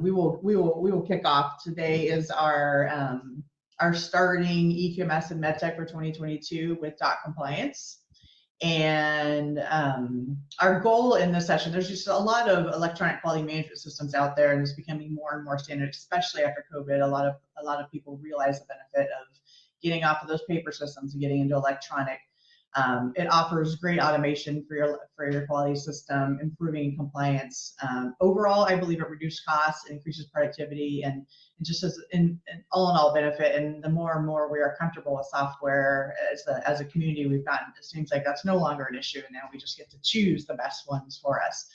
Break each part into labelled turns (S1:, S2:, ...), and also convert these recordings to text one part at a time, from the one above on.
S1: we will kick off. Today is our starting eQMS and Medtech for 2022 with .compliance. And our goal in this session, there's just a lot of electronic quality management systems out there, and it's becoming more and more standard, especially after COVID. A lot of people realize the benefit of getting off of those paper systems and getting into electronic. It offers great automation for your quality system, improving compliance. Overall, I believe it reduces costs, it increases productivity, and it just has an all-in-all benefit. And the more and more we are comfortable with software as a community, we've gotten, it seems like that's no longer an issue, and now we just get to choose the best ones for us.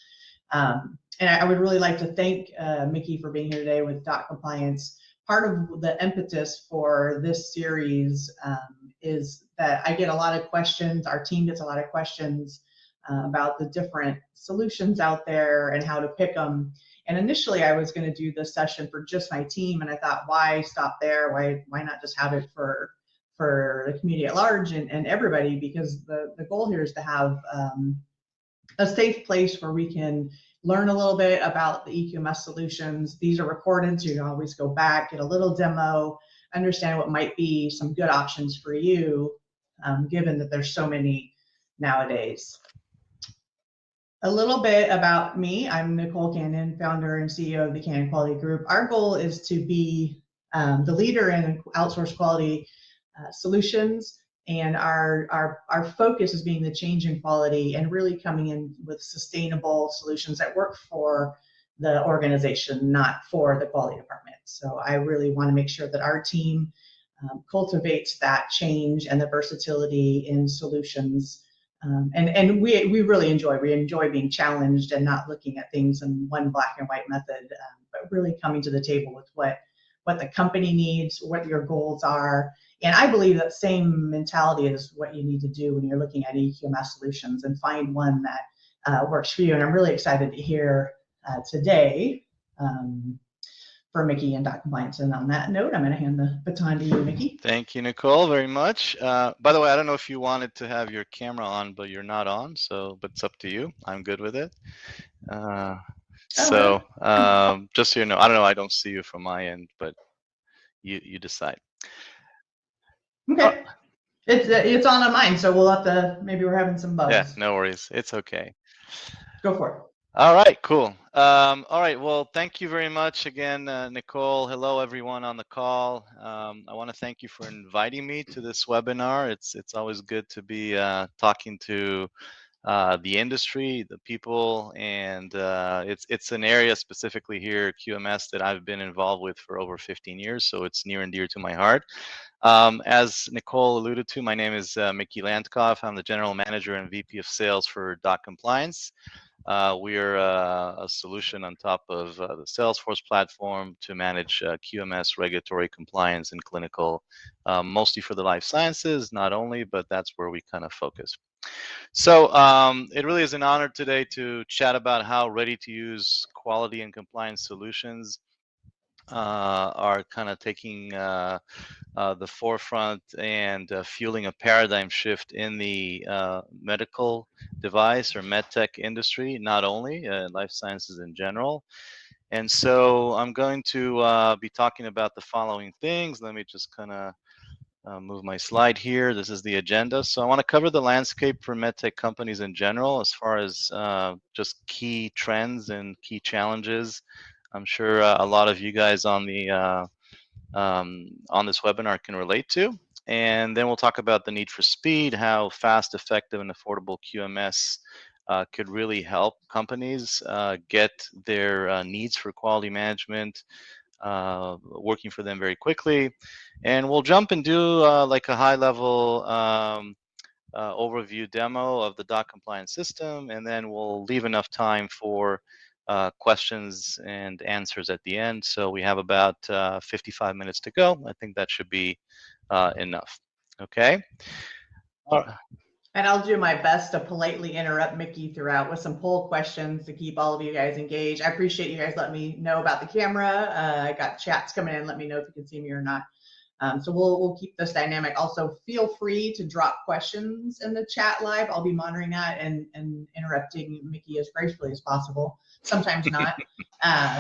S1: And I would really like to thank Mickey for being here today with .compliance. Part of the impetus for this series is that I get a lot of questions, our team gets a lot of questions about the different solutions out there and how to pick them. And initially I was going to do this session for just my team, and I thought, why stop there? Why not just have it for the community at large and everybody? Because the goal here is to have a safe place where we can learn a little bit about the eQMS solutions. These are recorded, so you can always go back, get a little demo, understand what might be some good options for you, given that there's so many nowadays. A little bit about me. I'm Nicolle Cannon, founder and CEO of the Cannon Quality Group. Our goal is to be the leader in outsourced quality solutions. And our focus is being the change in quality and really coming in with sustainable solutions that work for the organization, not for the quality department. So I really want to make sure that our team cultivates that change and the versatility in solutions. And we really enjoy being challenged and not looking at things in one black and white method, but really coming to the table with what the company needs, what your goals are. And I believe that same mentality is what you need to do when you're looking at eQMS solutions, and find one that works for you. And I'm really excited to hear today for Mickey and .compliance. And on that note, I'm going to hand the baton to you, Mickey.
S2: Thank you, Nicolle, very much. By the way, I don't know if you wanted to have your camera on, but you're not on, so but it's up to you. I'm good with it. Just so you know, I don't know, I don't see you from my end, but you decide.
S1: Okay. It's on mine, so we'll have to, maybe we're having some bugs.
S2: Yeah, no worries. It's okay.
S1: Go for it.
S2: All right, cool. All right, well, thank you very much again, Nicolle. Hello, everyone on the call. I want to thank you for inviting me to this webinar. It's always good to be talking to the industry, the people, and it's an area specifically here, QMS, that I've been involved with for over 15 years, so it's near and dear to my heart. As Nicolle alluded to, my name is Mickey Landkof. I'm the General Manager and VP of Sales for .compliance. We are a solution on top of the Salesforce platform to manage QMS regulatory compliance and clinical, mostly for the life sciences, not only, but that's where we kind of focus. So it really is an honor today to chat about how ready-to-use quality and compliance solutions are kind of taking the forefront and fueling a paradigm shift in the medical device or medtech industry, not only life sciences in general. And so I'm going to be talking about the following things. Let me just kind of move my slide here. This is the agenda. So I want to cover the landscape for medtech companies in general, as far as just key trends and key challenges. I'm sure a lot of you guys on the on this webinar can relate to. And then we'll talk about the need for speed, how fast, effective, and affordable QMS could really help companies get their needs for quality management working for them very quickly. And we'll jump and do like a high-level overview demo of the .compliance system, and then we'll leave enough time for questions and answers at the end. So we have about 55 minutes to go. I think that should be enough. Okay.
S1: And I'll do my best to politely interrupt Mickey throughout with some poll questions to keep all of you guys engaged. I appreciate you guys letting me know about the camera. I got chats coming in. Let me know if you can see me or not. So we'll keep this dynamic. Also, feel free to drop questions in the chat live. I'll be monitoring that and interrupting Mickey as gracefully as possible. Sometimes not.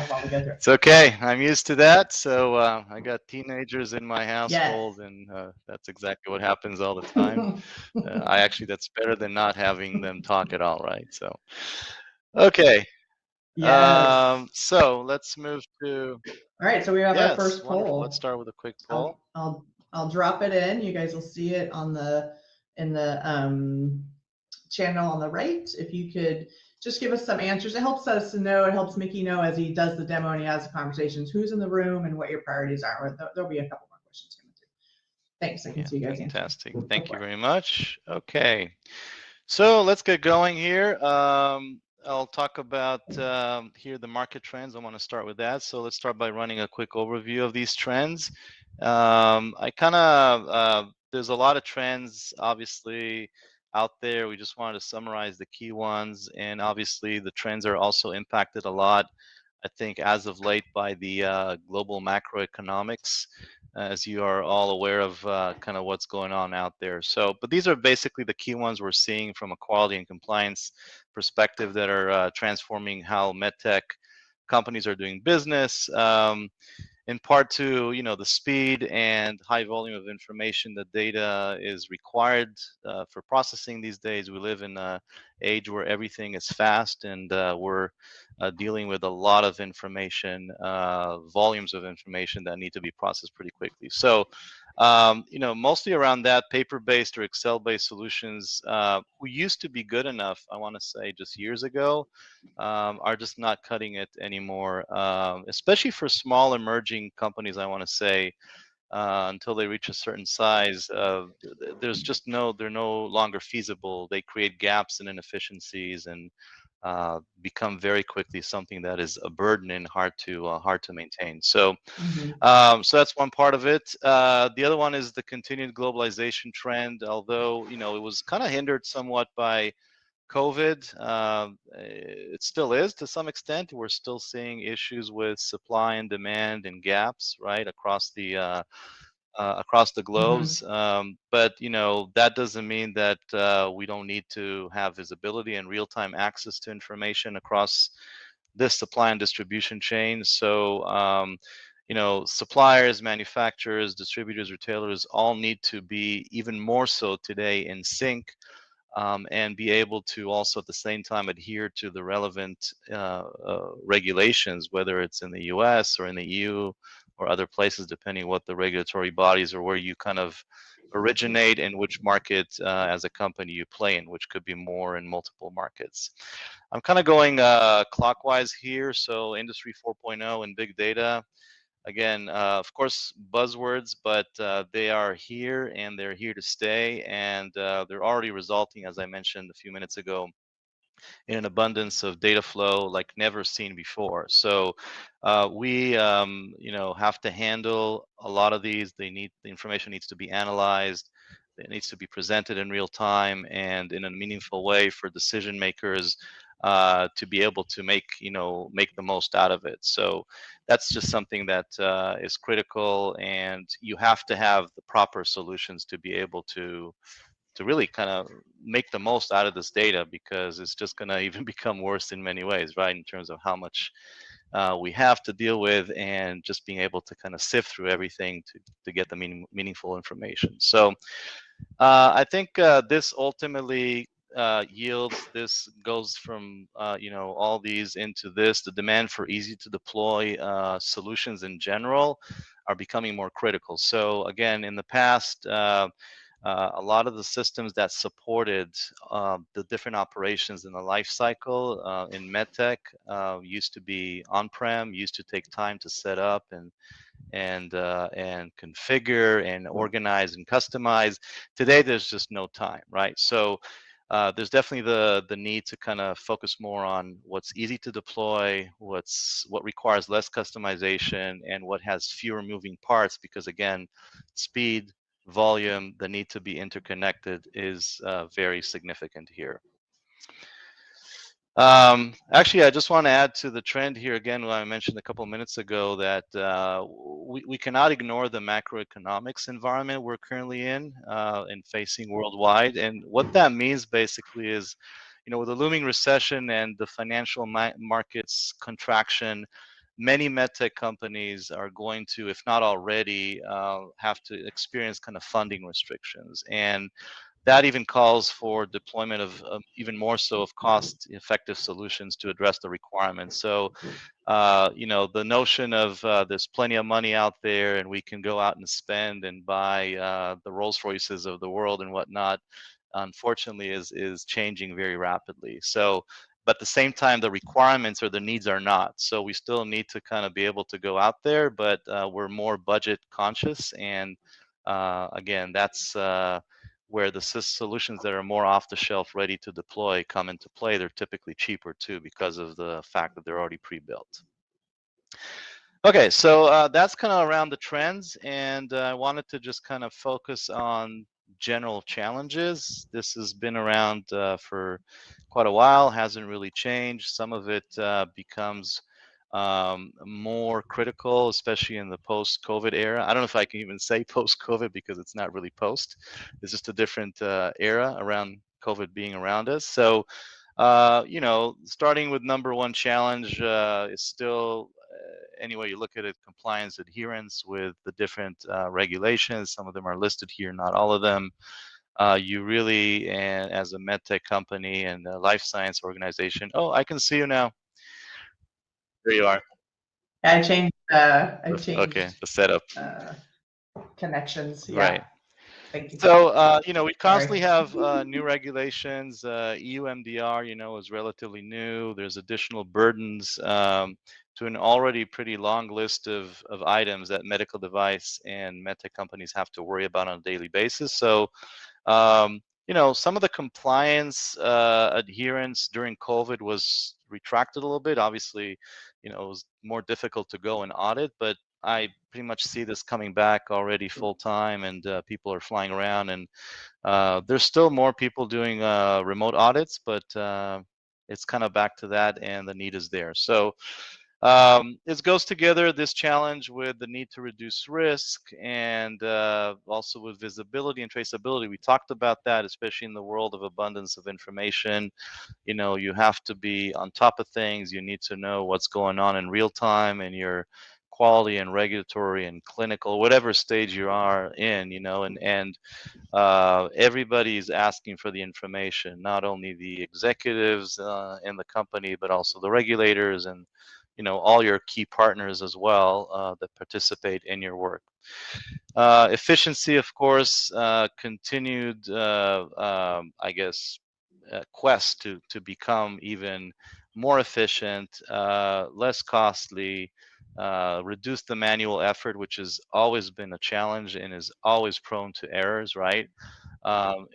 S1: While we go through.
S2: It's okay. I'm used to that. So I got teenagers in my household,
S1: Yes.
S2: and that's exactly what happens all the time. That's better than not having them talk at all, right? So, okay.
S1: Yes.
S2: So let's move to.
S1: All right. So we have our
S2: Yes,
S1: first
S2: wonderful.
S1: poll.
S2: Let's start with a quick poll.
S1: I'll drop it in. You guys will see it on in the channel on the right. If you could just give us some answers, it helps us to know. It helps Mickey know as he does the demo and he has the conversations, who's in the room and what your priorities are. There'll be a couple more questions coming through. Thanks. I can see you guys.
S2: Fantastic. Thank you very much. Okay, so let's get going here. I'll talk about here the market trends. I want to start with that. So let's start by running a quick overview of these trends. There's a lot of trends obviously out there. We just wanted to summarize the key ones, and obviously the trends are also impacted a lot, I think, as of late by the global macroeconomics, as you are all aware of kind of what's going on out there. So, but these are basically the key ones we're seeing from a quality and compliance perspective that are transforming how medtech companies are doing business. In part to the speed and high volume of information that data is required for processing these days. We live in an age where everything is fast, and we're dealing with a lot of information, volumes of information that need to be processed pretty quickly. So mostly around that, paper-based or Excel-based solutions, who used to be good enough, I want to say just years ago, are just not cutting it anymore, especially for small emerging companies, I want to say, until they reach a certain size. They're no longer feasible. They create gaps and inefficiencies, and become very quickly something that is a burden and hard to maintain. So, so that's one part of it. The other one is the continued globalization trend. Although it was kind of hindered somewhat by COVID, it still is to some extent. We're still seeing issues with supply and demand and gaps, right, across the globes. But that doesn't mean that we don't need to have visibility and real-time access to information across this supply and distribution chain. So suppliers, manufacturers, distributors, retailers all need to be even more so today in sync, and be able to also at the same time adhere to the relevant regulations, whether it's in the US or in the EU or other places, depending what the regulatory bodies or where you kind of originate and which market as a company you play in, which could be more in multiple markets. I'm kind of going clockwise here. So Industry 4.0 and big data. Again, of course, buzzwords, but they are here and they're here to stay, and they're already resulting, as I mentioned a few minutes ago, in an abundance of data flow like never seen before. So we, have to handle a lot of these. The information needs to be analyzed. It needs to be presented in real time and in a meaningful way for decision makers to be able to make the most out of it. So that's just something that is critical, and you have to have the proper solutions to be able to really kind of make the most out of this data, because it's just going to even become worse in many ways, right, in terms of how much we have to deal with, and just being able to kind of sift through everything to get the meaningful information. So I think this ultimately this goes from all these into this. The demand for easy to deploy solutions in general are becoming more critical. So again, in the past, a lot of the systems that supported the different operations in the life cycle in medtech used to be on-prem, used to take time to set up and configure and organize and customize. Today, there's just no time, right? So there's definitely the need to kind of focus more on what's easy to deploy, what requires less customization, and what has fewer moving parts, because again, speed, volume, the need to be interconnected is very significant here. Actually, I just want to add to the trend here again, what I mentioned a couple of minutes ago, that we cannot ignore the macroeconomics environment we're currently in and facing worldwide. And what that means basically is, with the looming recession and the financial markets contraction, many medtech companies are going to, if not already, have to experience kind of funding restrictions. And that even calls for deployment of even more so of cost-effective solutions to address the requirements. So, the notion of there's plenty of money out there and we can go out and spend and buy the Rolls Royces of the world and whatnot, unfortunately, is changing very rapidly. So, but at the same time, the requirements or the needs are not. So we still need to kind of be able to go out there, but we're more budget conscious. And again, that's where the solutions that are more off the shelf, ready to deploy, come into play. They're typically cheaper too because of the fact that they're already pre-built. Okay, so that's kind of around the trends, and I wanted to just kind of focus on general challenges. This has been around for quite a while, hasn't really changed. Some of it becomes more critical, especially in the post-COVID era. I don't know if I can even say post-COVID because it's not really post. It's just a different era around COVID being around us. So, starting with number one challenge is still, anyway you look at it, compliance adherence with the different regulations. Some of them are listed here, not all of them. You really, and as a medtech company and a life science organization, oh, I can see you now. There you are.
S1: I changed.
S2: Okay, the setup.
S1: Connections. Yeah.
S2: Right.
S1: Thank you.
S2: So, we constantly have new regulations. EU MDR, is relatively new. There's additional burdens to an already pretty long list of items that medical device and medtech companies have to worry about on a daily basis. So, some of the compliance adherence during COVID was retracted a little bit. Obviously, it was more difficult to go and audit, but I pretty much see this coming back already full time, and people are flying around, and there's still more people doing remote audits, but it's kind of back to that, and the need is there. So it goes together, this challenge, with the need to reduce risk, and also with visibility and traceability. We talked about that, especially in the world of abundance of information. You have to be on top of things. You need to know what's going on in real time in your quality and regulatory and clinical, whatever stage you are in, and everybody's asking for the information, not only the executives in the company, but also the regulators and all your key partners as well that participate in your work. Efficiency, of course, continued, I guess, quest to become even more efficient, less costly, reduce the manual effort, which has always been a challenge and is always prone to errors, right?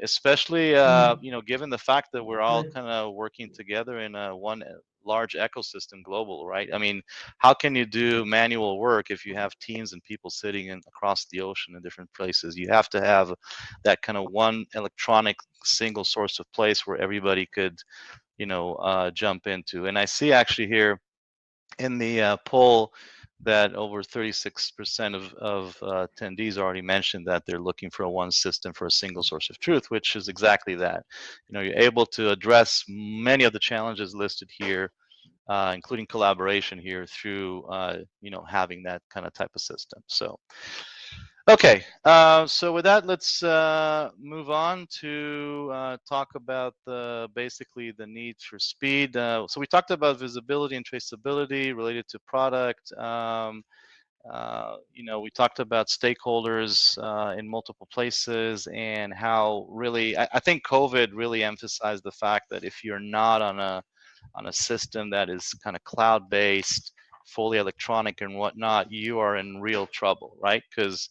S2: Especially, given the fact that we're all kind of working together in one large ecosystem global, right? I mean, how can you do manual work if you have teams and people sitting across the ocean in different places? You have to have that kind of one electronic single source of place where everybody could, jump into. And I see actually here in the poll that over 36% of attendees already mentioned that they're looking for a one system for a single source of truth, which is exactly that. You're able to address many of the challenges listed here, including collaboration here through, having that kind of type of system. So, okay, so with that, let's move on to talk about basically the need for speed. So we talked about visibility and traceability related to product. We talked about stakeholders in multiple places, and how really, I think COVID really emphasized the fact that if you're not on a system that is kind of cloud-based, fully electronic and whatnot, you are in real trouble, right? Because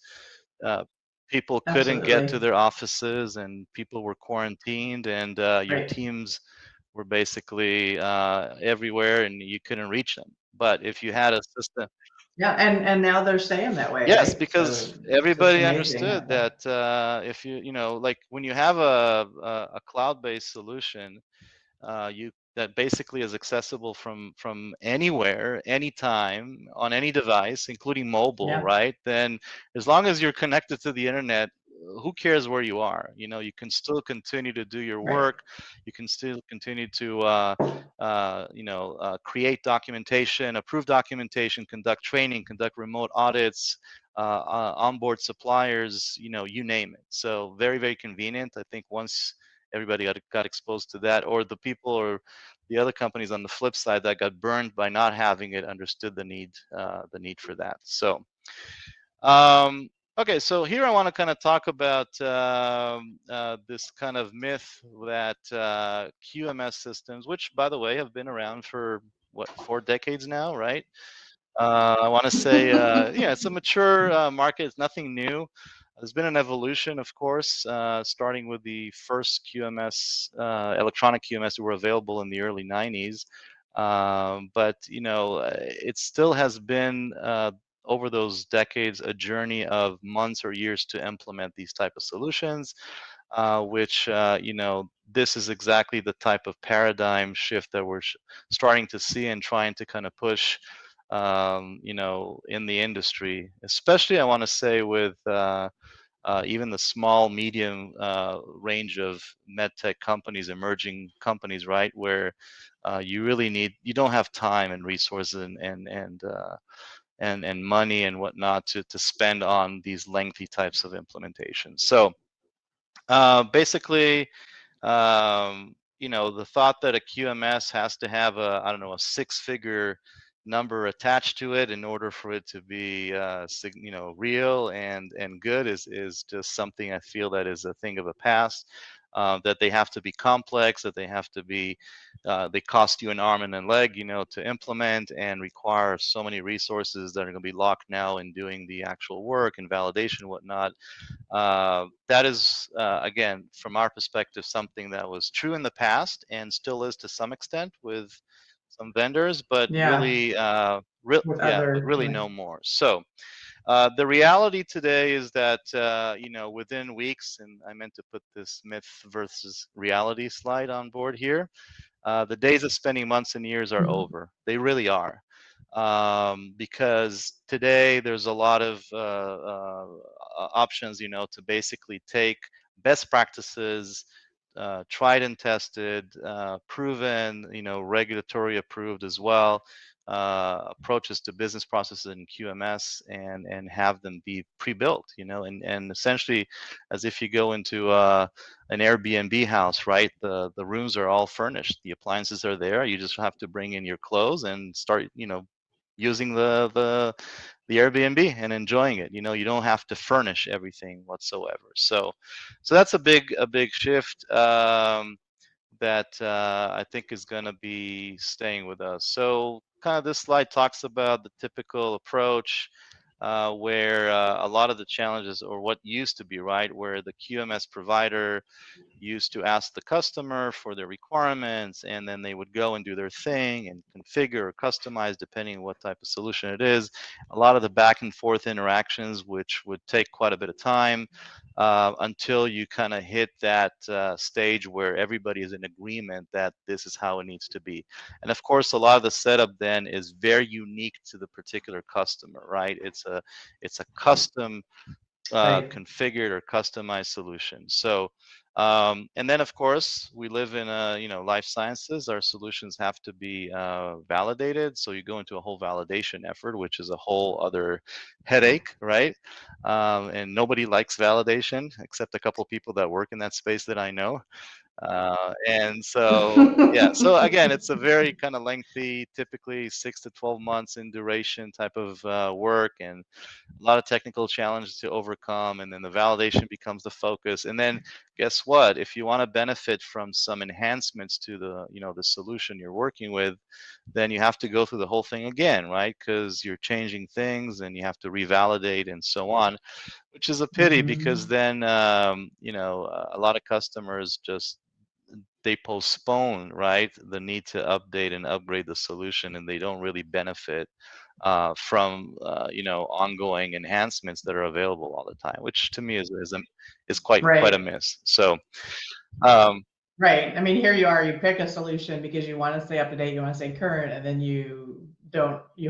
S2: people couldn't get to their offices, and people were quarantined, and your teams were basically everywhere, and you couldn't reach them. But if you had a system,
S1: yeah, and now they're staying that way.
S2: yes,
S1: right?
S2: because
S1: So
S2: everybody understood that if you, like when you have a cloud-based solution, that basically is accessible from anywhere, anytime, on any device, including mobile,
S1: Yeah.
S2: right? Then as long as you're connected to the internet, who cares where you are? You can still continue to do your
S1: Right.
S2: work. You can still continue to create documentation, approve documentation, conduct training, conduct remote audits, onboard suppliers, you name it. So very, very convenient. I think once everybody got exposed to that, or the people or the other companies on the flip side that got burned by not having it, understood the need for that. So okay, so here I want to kind of talk about this kind of myth that QMS systems, which by the way have been around for what, 4 decades now, right? I want to say, yeah, it's a mature market. It's nothing new. There's been an evolution, of course, starting with the first QMS, electronic QMS that were available in the early 90s. But, it still has been, over those decades, a journey of months or years to implement these type of solutions, which, this is exactly the type of paradigm shift that we're starting to see and trying to kind of push in the industry, especially I want to say with even the small, medium range of medtech companies, emerging companies, right, where you don't have time and resources and money and whatnot to spend on these lengthy types of implementations. So basically, the thought that a QMS has to have I don't know, a six-figure number attached to it in order for it to be, real and good is just something I feel that is a thing of the past. That they have to be complex, that they have to be, they cost you an arm and a leg, to implement and require so many resources that are going to be locked now in doing the actual work and validation and whatnot. That is, again, from our perspective, something that was true in the past and still is to some extent with some vendors, but
S1: Yeah.
S2: really,
S1: With
S2: yeah, but
S1: other,
S2: really
S1: like,
S2: no more. So the reality today is that, within weeks, and I meant to put this myth versus reality slide on board here. The days of spending months and years are
S1: mhm.
S2: over. They really are. Because today there's a lot of options, to basically take best practices, tried and tested, proven, regulatory approved as well, approaches to business processes in QMS and have them be pre-built, and essentially as if you go into an Airbnb house, right? The rooms are all furnished, the appliances are there. You just have to bring in your clothes and start, using the Airbnb and enjoying it. You don't have to furnish everything whatsoever. So that's a big shift that I think is going to be staying with us. So kind of this slide talks about the typical approach. Where a lot of the challenges, or what used to be, right, where the QMS provider used to ask the customer for their requirements, and then they would go and do their thing and configure or customize depending on what type of solution it is. A lot of the back and forth interactions, which would take quite a bit of time, until you kind of hit that stage where everybody is in agreement that this is how it needs to be. And of course, a lot of the setup then is very unique to the particular customer, right? It's a custom
S1: Right.
S2: configured or customized solution. So, and then of course we live in life sciences. Our solutions have to be validated. So you go into a whole validation effort, which is a whole other headache, right? And nobody likes validation except a couple of people that work in that space that I know. And so, yeah, so again, it's a very kind of lengthy, typically 6 to 12 months in duration type of work, and a lot of technical challenges to overcome, and then the validation becomes the focus. And then guess what, if you want to benefit from some enhancements to the solution you're working with, then you have to go through the whole thing again, right? Because you're changing things and you have to revalidate and so on, which is a pity, because
S1: Mhm.
S2: then a lot of customers just, they postpone, right, the need to update and upgrade the solution, and they don't really benefit from ongoing enhancements that are available all the time, which to me is quite a
S1: Right.
S2: miss. So um,
S1: Right. I mean, here you are, you pick a solution because you want to stay up to date, you want to stay current, and then you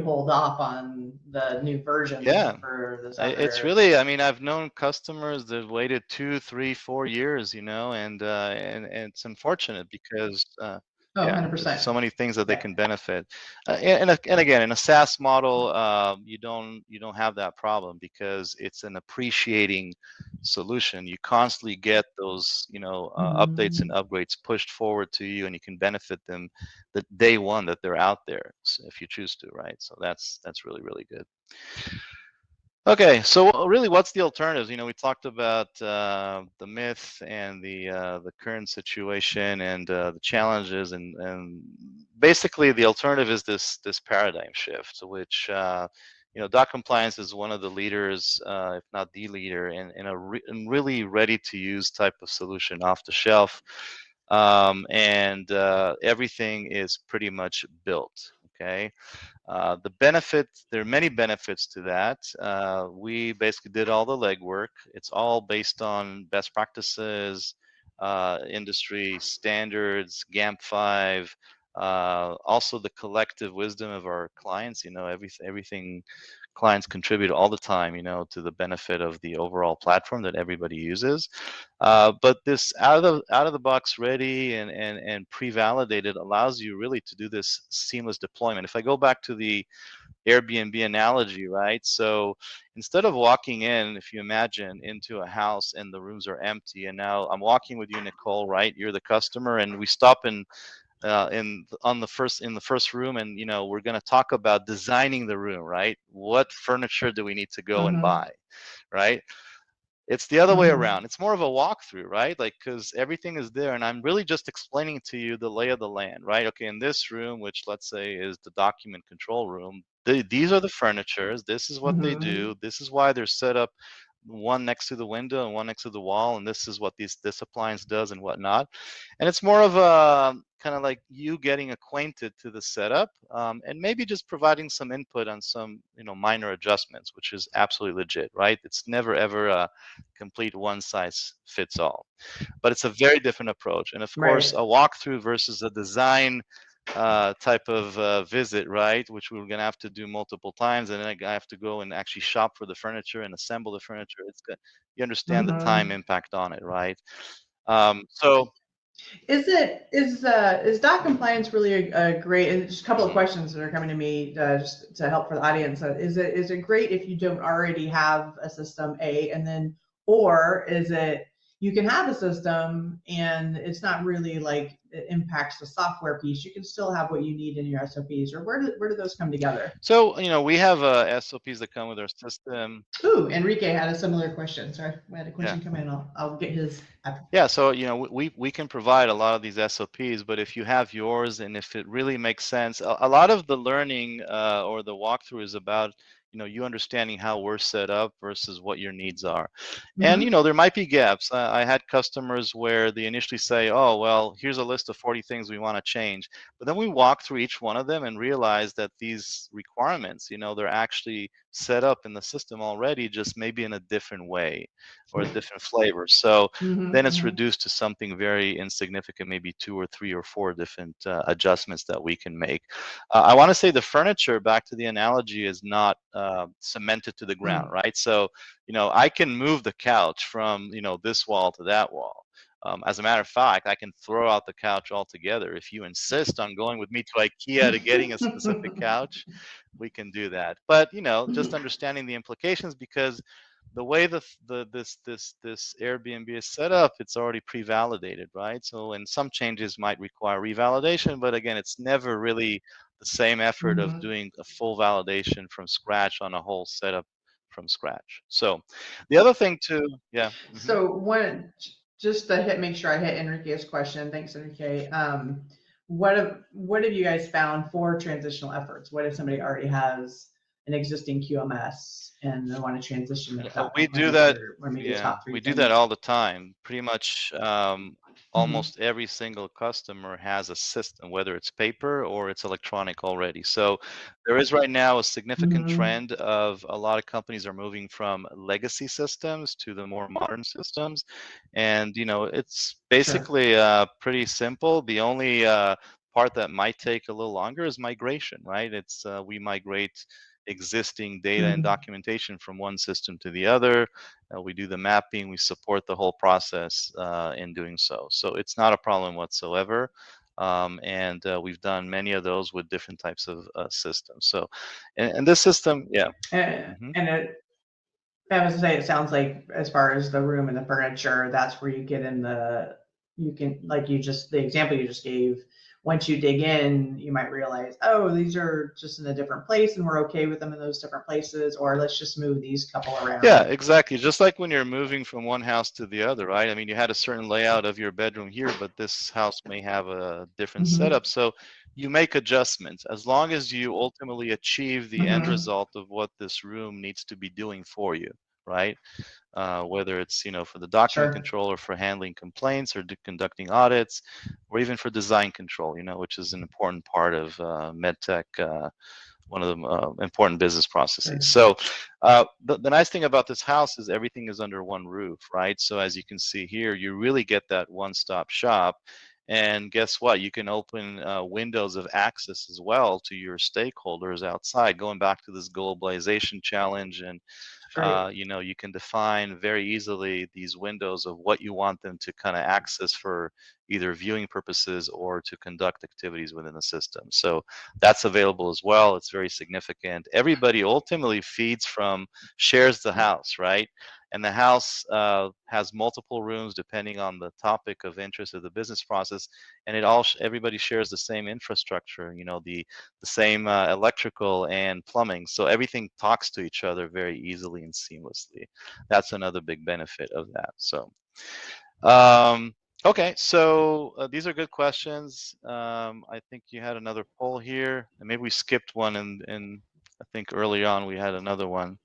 S1: hold off on the new version
S2: Yeah.
S1: for this
S2: It's
S1: other.
S2: really, I mean, I've known customers that waited 2, 3, 4 years, and it's unfortunate because,
S1: Oh,
S2: yeah, there's
S1: 100%.
S2: so many things that they
S1: Yeah.
S2: can benefit. And again, in a SaaS model, you don't have that problem because it's an appreciating solution. You constantly get those, updates and
S1: Mhm.
S2: upgrades pushed forward to you, and you can benefit them the day one that they're out there, if you choose to, right? So that's really, really good. Okay, so really, what's the alternatives? We talked about the myth and the current situation and the challenges, and basically the alternative is this paradigm shift, which dot compliance is one of the leaders, if not the leader, in really ready to use type of solution off the shelf, and everything is pretty much built. Okay. There are many benefits to that. We basically did all the legwork. It's all based on best practices, industry standards, GAMP5, also the collective wisdom of our clients. Everything clients contribute all the time, to the benefit of the overall platform that everybody uses. But this out of the box ready and pre-validated allows you really to do this seamless deployment. If I go back to the Airbnb analogy, right? So instead of walking in, if you imagine, into a house and the rooms are empty, and now I'm walking with you, Nicolle, right? You're the customer, and we stop in the first room, and we're going to talk about designing the room, right? What furniture do we need to go and
S1: Mhm.
S2: buy, right? It's the other way
S1: Mhm.
S2: around. It's more of a walkthrough, right? Like, because everything is there, and I'm really just explaining to you the lay of the land, right? Okay, in this room, which let's say is the document control room, these are the furnitures. This is what they
S1: Mhm.
S2: do. This is why they're set up, one next to the window and one next to the wall, and this is what this appliance does and whatnot. And it's more of a kind of like you getting acquainted to the setup, and maybe just providing some input on some minor adjustments, which is absolutely legit, right? It's never ever a complete one size fits all, but it's a very different approach. And of course, a
S1: Right.
S2: walkthrough versus a design type of visit, right? Which we're gonna have to do multiple times, and then I have to go and actually shop for the furniture and assemble the furniture. It's good. You understand the time
S1: Mhm.
S2: impact on it, right? So.
S1: Is dot compliance really a great? And just a couple of
S2: Mhm.
S1: questions that are coming to me just to help for the audience. Is it great if you don't already have a system A, and then, or is it you can have a system and it's not really like it impacts the software piece? You can still have what you need in your SOPs, or where do those come together?
S2: So, we have SOPs that come with our system.
S1: Ooh, Enrique had a similar question. Sorry, we had a
S2: Yeah.
S1: question come in. I'll get his after.
S2: Yeah, so we can provide a lot of these SOPs, but if you have yours and if it really makes sense, a lot of the learning or the walkthrough is about you understanding how we're set up versus what your needs are. And
S1: Mm-hmm.
S2: there might be gaps. I had customers where they initially say, "Oh, well, here's a list of 40 things we want to change," but then we walk through each one of them and realize that these requirements, they're actually set up in the system already, just maybe in a different way or a different flavor. So then it's
S1: Mm-hmm.
S2: reduced to something very insignificant, maybe 2 or 3 or 4 different adjustments that we can make. I want to say the furniture, back to the analogy, is not cemented to the ground,
S1: Mm-hmm.
S2: right? So, I can move the couch from, this wall to that wall. As a matter of fact, I can throw out the couch altogether. If you insist on going with me to IKEA to getting a specific couch, we can do that. But, just understanding the implications, because the way this Airbnb is set up, it's already pre-validated, right? So, and some changes might require revalidation, but again, it's never really the same effort of
S1: Mm-hmm.
S2: doing a full validation from scratch on a whole setup from scratch. So, the other thing too, yeah.
S1: So just to make sure I hit Enrique's question. Thanks, Enrique. What have you guys found for transitional efforts? What if somebody already has an existing QMS and they want to transition to dot
S2: We do
S1: compliance?
S2: that.
S1: Or maybe the
S2: Yeah,
S1: top three
S2: we do that
S1: things?
S2: all the time. Pretty much, almost every single customer has a system, whether it's paper or it's electronic already. So there is right now a significant trend of a lot of companies are moving from legacy systems to the more modern systems. And, it's basically pretty simple. The only part that might take a little longer is migration, right? It's we migrate existing data and documentation from one system to the other. We do the mapping, we support the whole process in doing so. So it's not a problem whatsoever. And we've done many of those with different types of systems. So, and this system, yeah.
S1: And I was to say, it sounds like as far as the room and the furniture, that's where you get in you can, like the example you just gave, once you dig in, you might realize, oh, these are just in a different place and we're okay with them in those different places, or let's just move these couple around.
S2: Yeah, exactly. Just like when you're moving from one house to the other, right? I mean, you had a certain layout of your bedroom here, but this house may have a different setup. So you make adjustments as long as you ultimately achieve the end result of what this room needs to be doing for you, right? Whether it's for the document control or for handling complaints or conducting audits, or even for design control, which is an important part of medtech, one of the important business processes. So the nice thing about this house is everything is under one roof, right? So as you can see here, you really get that one-stop shop. And guess what? You can open windows of access as well to your stakeholders outside, going back to this globalization challenge. And you can define very easily these windows of what you want them to kind of access for either viewing purposes or to conduct activities within the system. So that's available as well. It's very significant. Everybody ultimately shares the house, right? And the house has multiple rooms depending on the topic of interest of the business process, and everybody shares the same infrastructure, the same electrical and plumbing, so everything talks to each other very easily and seamlessly. That's another big benefit of that. So okay, so these are good questions. I think you had another poll here, and maybe we skipped one, and I think early on we had another one.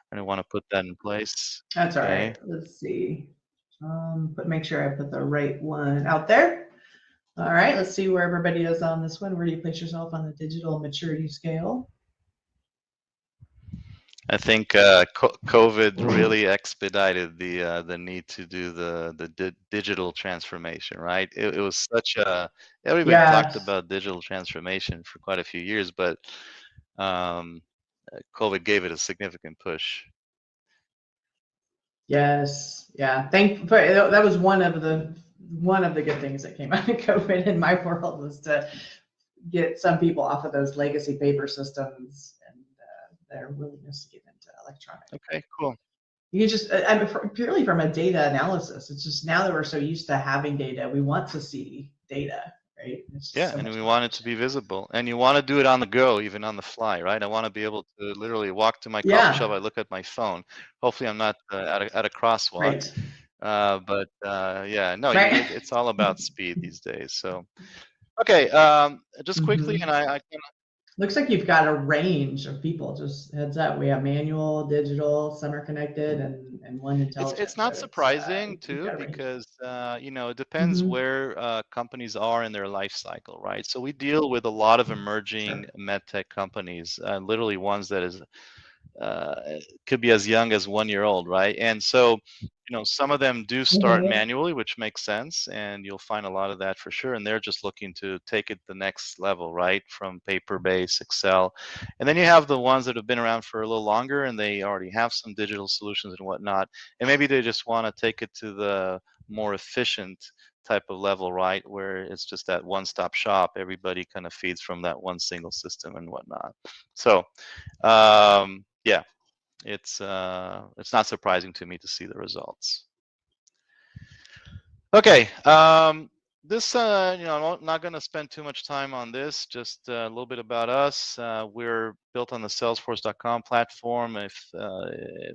S2: I didn't want to put that in place.
S1: That's okay. All right. Let's see. But make sure I put the right one out there. All right. Let's see where everybody is on this one. Where do you place yourself on the digital maturity scale?
S2: I think COVID really expedited the need to do the digital transformation, right? It was such everybody talked about digital transformation for quite a few years, but COVID gave it a significant push.
S1: Yes, yeah. That was one of the good things that came out of COVID in my world, was to get some people off of those legacy paper systems and their willingness to get into electronic.
S2: Okay, cool.
S1: You just purely from a data analysis. It's just now that we're so used to having data, we want to see data. Right?
S2: Yeah, and we want it to be visible, and you want to do it on the go, even on the fly, right? I want to be able to literally walk to my coffee shop. I look at my phone. Hopefully, I'm not at a crosswalk. Right. But yeah, no, it's all about speed these days. So, okay, just quickly, and I can.
S1: Looks like you've got a range of people. Just heads up, we have manual, digital, some are connected, and one intelligent.
S2: It's not surprising too, because it depends where companies are in their life cycle, right? So we deal with a lot of emerging medtech companies, literally ones that is could be as young as 1 year old, right? And so some of them do start manually, which makes sense, and you'll find a lot of that for sure. And they're just looking to take it the next level, right? From paper-based Excel. And then you have the ones that have been around for a little longer and they already have some digital solutions and whatnot. And maybe they just want to take it to the more efficient type of level, right? Where it's just that one-stop shop. Everybody kind of feeds from that one single system and whatnot. So yeah, it's not surprising to me to see the results. Okay, this I'm not going to spend too much time on this. Just a little bit about us. We're built on the Salesforce.com platform.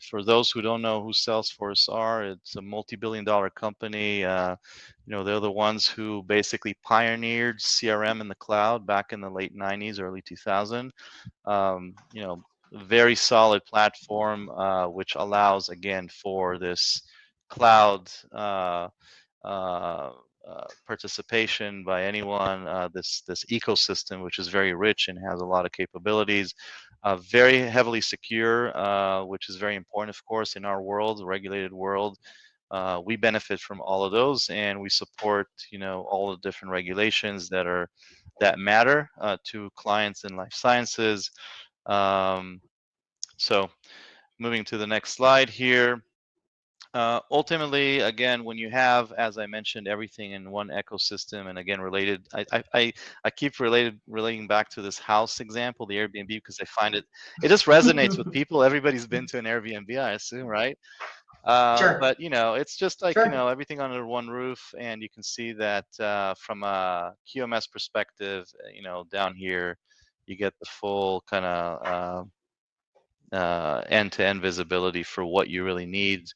S2: For those who don't know who Salesforce are, it's a multi-billion-dollar company. They're the ones who basically pioneered CRM in the cloud back in the late 90s, early 2000. Very solid platform, which allows, again, for this cloud participation by anyone. This ecosystem, which is very rich and has a lot of capabilities, very heavily secure, which is very important, of course, in our world, the regulated world. We benefit from all of those, and we support, all the different regulations that matter to clients in life sciences. So, moving to the next slide here. Ultimately, again, when you have, as I mentioned, everything in one ecosystem, and again, related, I keep relating back to this house example, the Airbnb, because I find it just resonates with people. Everybody's been to an Airbnb, I assume, right?
S1: Sure.
S2: But it's just like
S1: Sure.
S2: everything under one roof, and you can see that from a QMS perspective, down here, you get the full kind of end-to-end visibility for what you really need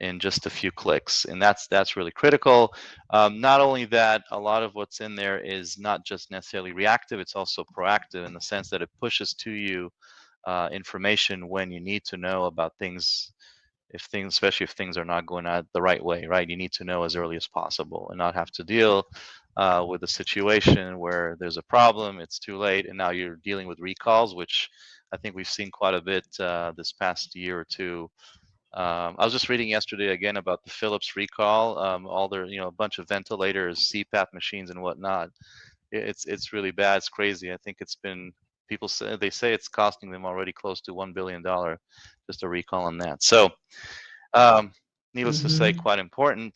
S2: in just a few clicks, and that's really critical. Not only that, a lot of what's in there is not just necessarily reactive; it's also proactive in the sense that it pushes to you information when you need to know about things. Especially if things are not going out the right way, right? You need to know as early as possible and not have to deal with a situation where there's a problem, it's too late, and now you're dealing with recalls, which I think we've seen quite a bit this past year or two. I was just reading yesterday again about the Philips recall, all their, a bunch of ventilators, CPAP machines, and whatnot. It's really bad. It's crazy. I think it's been they say it's costing them already close to $1 billion just a recall on that. So, needless to say,
S1: Mm-hmm.
S2: quite important.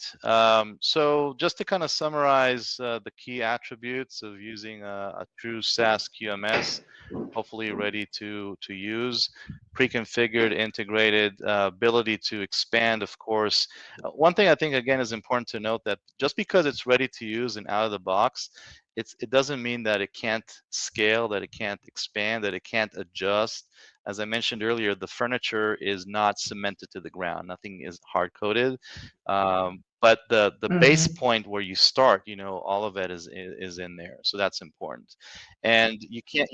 S2: So just to kind of summarize the key attributes of using a true SaaS QMS, hopefully ready to use, pre-configured, integrated, ability to expand, of course. One thing I think, again, is important to note that just because it's ready to use and out of the box, it doesn't mean that it can't scale, that it can't expand, that it can't adjust. As I mentioned earlier, the furniture is not cemented to the ground. Nothing is hard coded, but the base
S1: Mm-hmm.
S2: point where you start, all of it is in there. So that's important, and you can't.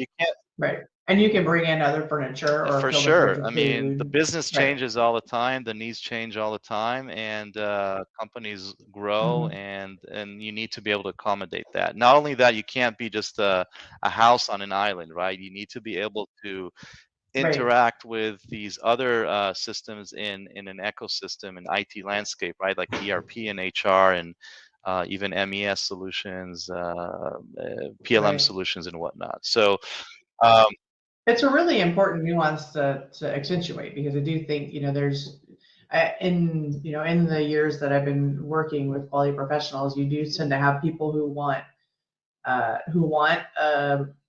S1: Right. And you can bring in other furniture or
S2: For
S1: fill the fridge
S2: sure. I
S1: with
S2: mean, the
S1: food.
S2: business
S1: Right.
S2: changes all the time, the needs change all the time, and companies grow,
S1: Mm-hmm.
S2: and you need to be able to accommodate that. Not only that, you can't be just a house on an island, right? You need to be able to
S1: Right.
S2: interact with these other systems in an ecosystem, an IT landscape, right? Like ERP and HR and even MES solutions, PLM
S1: Right.
S2: solutions, and whatnot. So, um,
S1: It's a really important nuance to accentuate because I do think, there's in the years that I've been working with quality professionals, you do tend to have people who want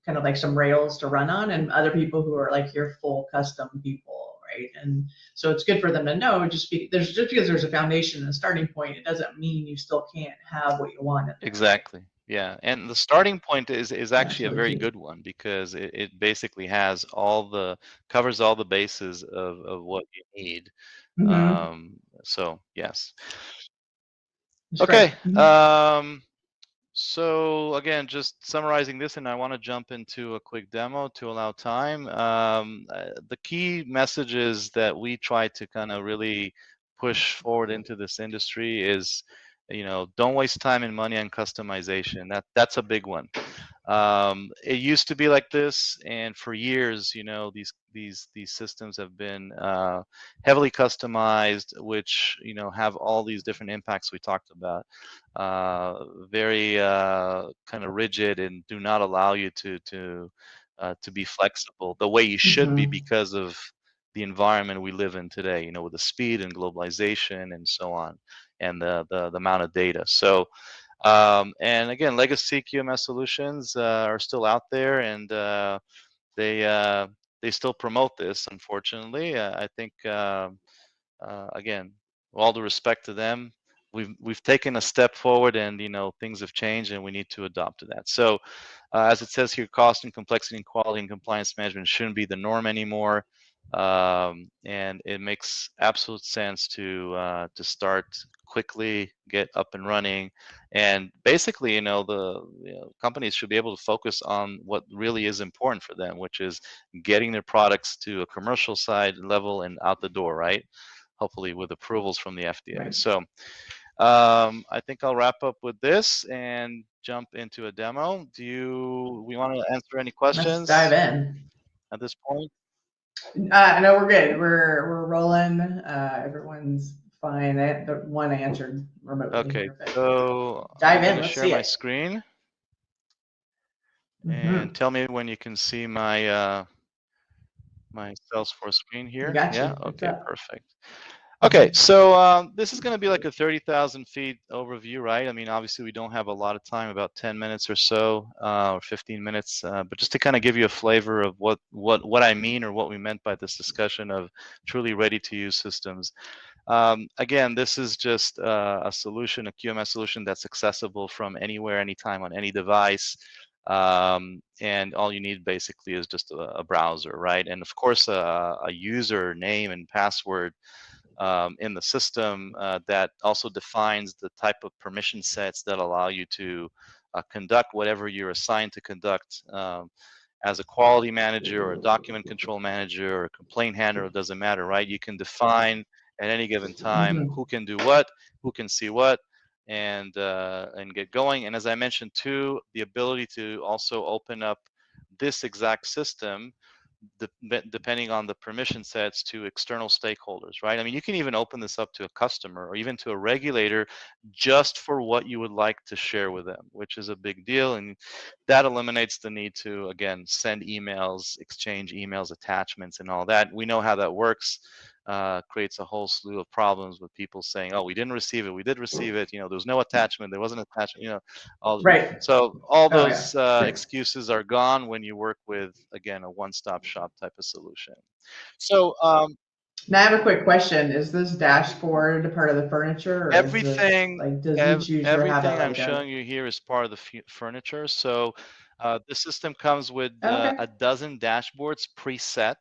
S1: kind of like some rails to run on, and other people who are like your full custom people, right? And so it's good for them to know just because there's a foundation and a starting point, it doesn't mean you still can't have what you want in there, right?
S2: Exactly. Yeah. And the starting point is
S1: That's
S2: actually a
S1: really
S2: very
S1: key.
S2: good one because it basically has covers all the bases of what you need.
S1: Mm-hmm.
S2: So yes.
S1: That's
S2: Okay.
S1: great. Mm-hmm.
S2: So again, just summarizing this, and I want to jump into a quick demo to allow time. The key messages that we try to kind of really push forward into this industry is, don't waste time and money on customization. That's a big one. It used to be like this, and for years, these systems have been heavily customized, which have all these different impacts we talked about. Very kind of rigid and do not allow you to be flexible the way you should be
S1: Mm-hmm.
S2: because of the environment we live in today. With the speed and globalization and so on, and the amount of data. So. And again, legacy QMS solutions are still out there, and they uh, they still promote this. Unfortunately, I think again, all due respect to them, we've taken a step forward, and things have changed, and we need to adopt to that. So, as it says here, cost and complexity and quality and compliance management shouldn't be the norm anymore, and it makes absolute sense to start quickly, get up and running, and basically, the companies should be able to focus on what really is important for them, which is getting their products to a commercial side level and out the door, right? Hopefully with approvals from the FDA.
S1: Right.
S2: So I think I'll wrap up with this and jump into a demo. We want to answer any
S1: Let's dive
S2: questions
S1: in.
S2: at this point?
S1: No, we're good. We're rolling. Everyone's fine. The one answered remotely
S2: Okay,
S1: here, but
S2: so I'm
S1: dive in.
S2: gonna
S1: Let's
S2: share
S1: see
S2: my
S1: it.
S2: screen and
S1: Mm-hmm.
S2: tell me when you can see my my Salesforce screen
S1: We
S2: here.
S1: got
S2: Yeah,
S1: you. What's
S2: okay,
S1: up?
S2: perfect.
S1: Mm-hmm.
S2: Okay, so this is going to be like a 30,000 feet overview, right? I mean, obviously we don't have a lot of time, about 10 minutes or so, or 15 minutes, but just to kind of give you a flavor of what I mean or what we meant by this discussion of truly ready-to-use systems. Again, this is just a solution, a QMS solution that's accessible from anywhere, anytime, on any device. And all you need basically is just a browser, right? And of course, a user name and password in the system that also defines the type of permission sets that allow you to conduct whatever you're assigned to conduct. As a quality manager or a document control manager or a complaint handler, it doesn't matter, right? You can define at any given time
S1: Mm-hmm.
S2: who can do what, who can see what, and get going. And as I mentioned too, the ability to also open up this exact system depending on the permission sets to external stakeholders, right? I mean, you can even open this up to a customer or even to a regulator just for what you would like to share with them, which is a big deal. And that eliminates the need to, again, send emails, exchange emails, attachments, and all that. We know how that works. Creates a whole slew of problems with people saying, "Oh, we didn't receive it. We did receive it. You know, there was no attachment. There wasn't an attachment. You know, all
S1: Right.
S2: so all
S1: Oh yeah.
S2: those
S1: Great.
S2: excuses are gone when you work with, again, a one-stop shop type of solution. So
S1: Now I have a quick question. Is this dashboard part of the furniture, or is this
S2: everything
S1: like, does each user have a
S2: everything I'm
S1: like a?
S2: showing you here is part of the furniture. So the system comes with
S1: Oh, okay.
S2: a dozen dashboards preset.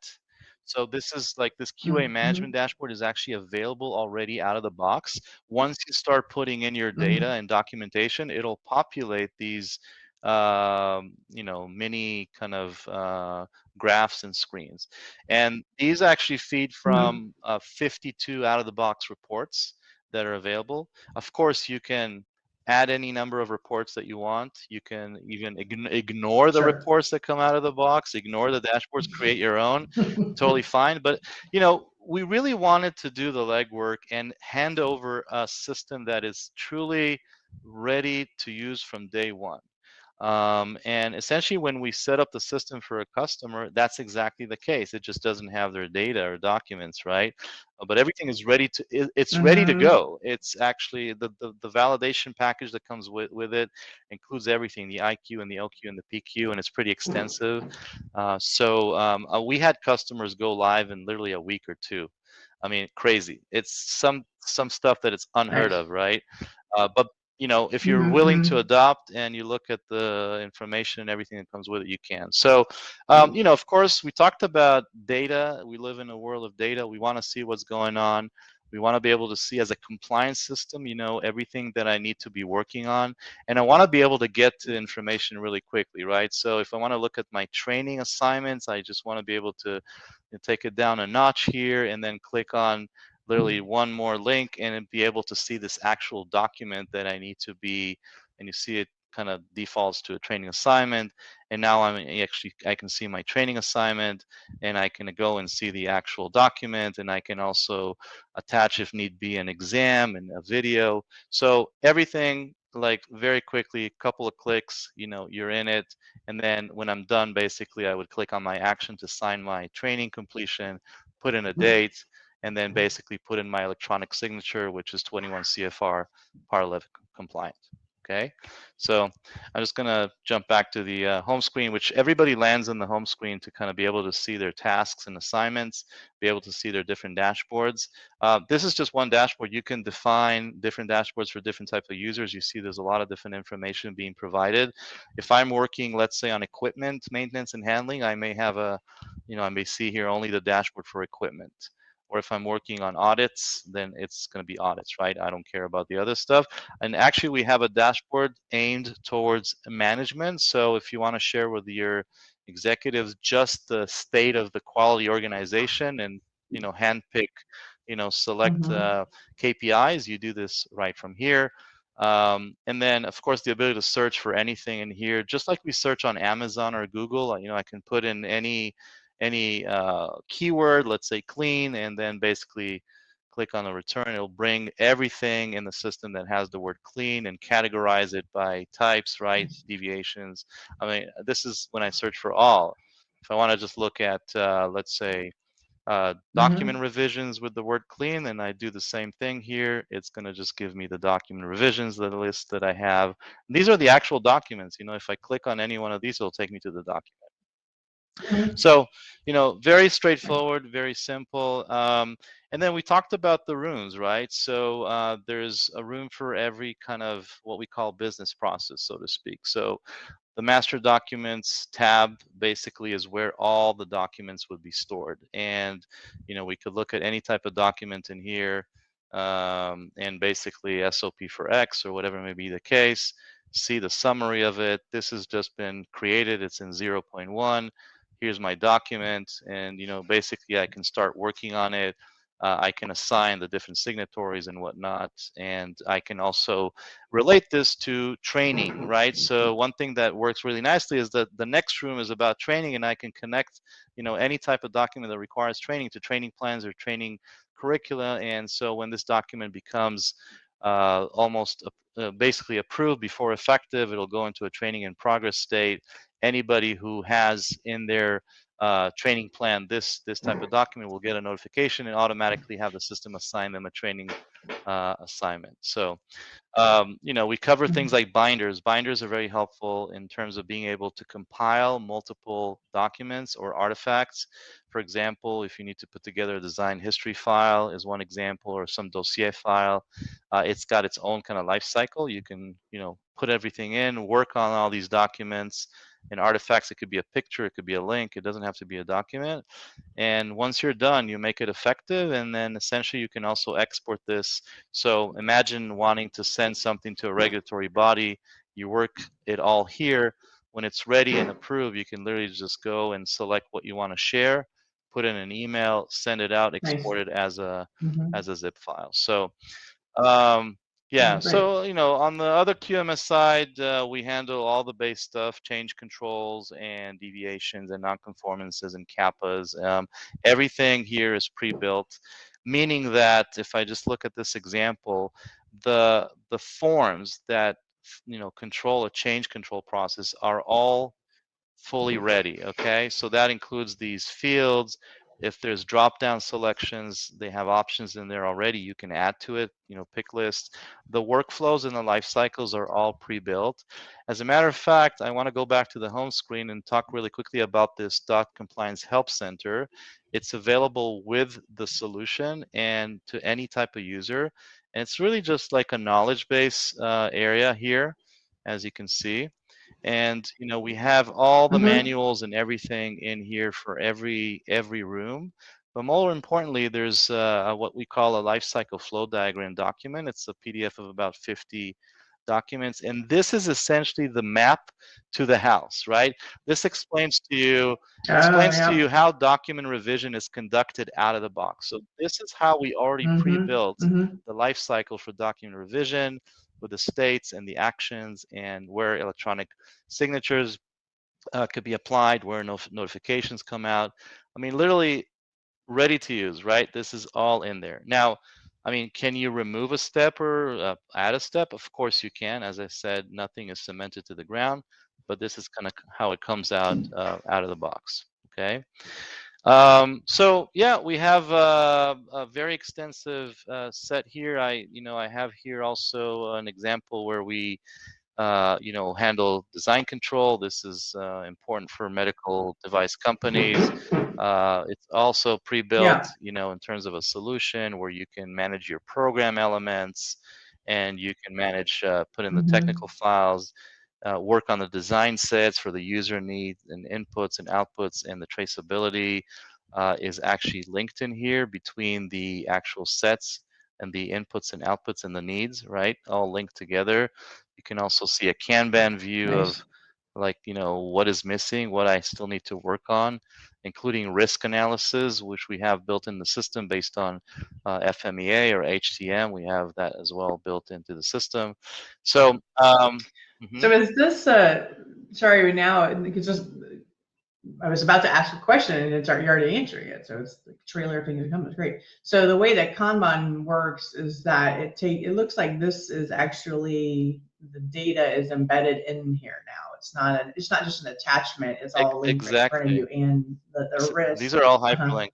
S2: So this is like this QA
S1: Mm-hmm.
S2: management dashboard is actually available already out of the box. Once you start putting in your data
S1: Mm-hmm.
S2: and documentation, it'll populate these you know, mini kind of graphs and screens. And these actually feed
S1: Mm-hmm.
S2: from 52 out of the box reports that are available. Of course, you can add any number of reports that you want. You can even ignore the
S1: Sure.
S2: reports that come out of the box, ignore the dashboards, create your own. Totally fine. But, you know, we really wanted to do the legwork and hand over a system that is truly ready to use from day one. And essentially, when we set up the system for a customer, that's exactly the case. It just doesn't have their data or documents, right? But everything is ready to. It's ready to
S1: Mm-hmm.
S2: go. It's actually the validation package that comes with it includes everything: the IQ and the LQ and the PQ, and it's pretty extensive. We had customers go live in literally a week or two. I mean, crazy. It's some stuff that it's unheard
S1: Nice.
S2: of, right? But you know, if you're willing to
S1: Mm-hmm.
S2: adopt and you look at the information and everything that comes with it, you can. So, you know, of course, we talked about data. We live in a world of data. We want to see what's going on. We want to be able to see as a compliance system, you know, everything that I need to be working on. And I want to be able to get to information really quickly, right? So if I want to look at my training assignments, I just want to be able to take it down a notch here and then click on literally one more link and be able to see this actual document that I need to be, and you see it kind of defaults to a training assignment. And now I can see my training assignment and I can go and see the actual document, and I can also attach, if need be, an exam and a video. So everything like very quickly, a couple of clicks, you know, you're in it. And then when I'm done, basically I would click on my action to sign my training completion, put in a date, and then basically put in my electronic signature, which is 21 CFR Part 11 compliant. Okay, so I'm just gonna jump back to the home screen, which everybody lands on the home screen to kind of be able to see their tasks and assignments, be able to see their different dashboards. This is just one dashboard. You can define different dashboards for different types of users. You see there's a lot of different information being provided. If I'm working, let's say, on equipment maintenance and handling, I may have a, you know, I may see here only the dashboard for equipment. Or if I'm working on audits, then it's going to be audits, right? I don't care about the other stuff. And actually, we have a dashboard aimed towards management. So if you want to share with your executives just the state of the quality organization and, you know, handpick, select KPIs, you do this right from here. And then, of course, the ability to search for anything in here, just like we search on Amazon or Google. I can put in any keyword, let's say clean, and then basically click on the return. It'll bring everything in the system that has the word clean and categorize it by types, right? Deviations. I mean, this is when I search for all. If I want to just look at, let's say, document revisions with the word clean, and I do the same thing here, it's going to just give me the document revisions, the list that I have. And these are the actual documents. If I click on any one of these, it'll take me to the document. So, very straightforward, very simple. And then we talked about the rooms, right? So there's a room for every kind of what we call business process, so to speak. So the master documents tab basically is where all the documents would be stored. And, we could look at any type of document in here, and basically SOP for X or whatever may be the case, see the summary of it. This has just been created. It's in 0.1. Here's my document. And, basically I can start working on it. I can assign the different signatories and whatnot, and I can also relate this to training, right? So one thing that works really nicely is that the next room is about training, and I can connect, any type of document that requires training to training plans or training curricula. And so when this document becomes almost basically approved before effective, it'll go into a training in progress state. Anybody who has in their training plan this type of document will get a notification and automatically have the system assign them a training assignment. So we cover things like binders. Binders are very helpful in terms of being able to compile multiple documents or artifacts. For example, if you need to put together a design history file is one example, or some dossier file. It's got its own kind of life cycle. You can, put everything in, work on all these documents and artifacts. It could be a picture, it could be a link. It doesn't have to be a document. And once you're done, you make it effective, and then essentially you can also export this. So imagine wanting to send something to a regulatory body. You work it all here. When it's ready and approved, you can literally just go and select what you want to share, put in an email, send it out, export it as a zip file. So yeah, so on the other QMS side, we handle all the base stuff, change controls and deviations and nonconformances and kappas. Everything here is pre-built, meaning that if I just look at this example, the forms that control a change control process are all fully ready. Okay, so that includes these fields. If there's drop-down selections, they have options in there already. You can add to it, pick lists. The workflows and the life cycles are all pre-built. As a matter of fact, I want to go back to the home screen and talk really quickly about this Compliance Help Center. It's available with the solution and to any type of user. And it's really just like a knowledge base area here, as you can see. And we have all the manuals and everything in here for every room. But more importantly, there's what we call a life cycle flow diagram document. It's a PDF of about 50 documents, and this is essentially the map to the house, right? This explains to you how document revision is conducted out of the box. So this is how we already pre-built the life cycle for document revision, with the states and the actions and where electronic signatures could be applied, where notifications come out. I mean, literally ready to use, right? This is all in there. Now, I mean, can you remove a step or add a step? Of course you can. As I said, nothing is cemented to the ground, but this is kind of how it comes out of the box. Okay. So yeah, we have a very extensive set here. I have here also an example where we handle design control. This is important for medical device companies. It's also pre-built, in terms of a solution where you can manage your program elements, and you can manage, put in the technical files, work on the design sets for the user needs and inputs and outputs, and the traceability is actually linked in here between the actual sets and the inputs and outputs and the needs, right? All linked together. You can also see a Kanban view of like, what is missing, what I still need to work on, including risk analysis, which we have built in the system based on FMEA or HTM. We have that as well built into the system. So,
S1: So is this sorry, now it's just I was about to ask a question and you're already answering it. So it's the trailer thing that comes great. So the way that Kanban works is that it looks like this is actually the data is embedded in here now. It's not just an attachment. It's all linked right in front of
S2: exactly.
S1: you and the risk.
S2: These are all
S1: Uh-huh.
S2: hyperlinked.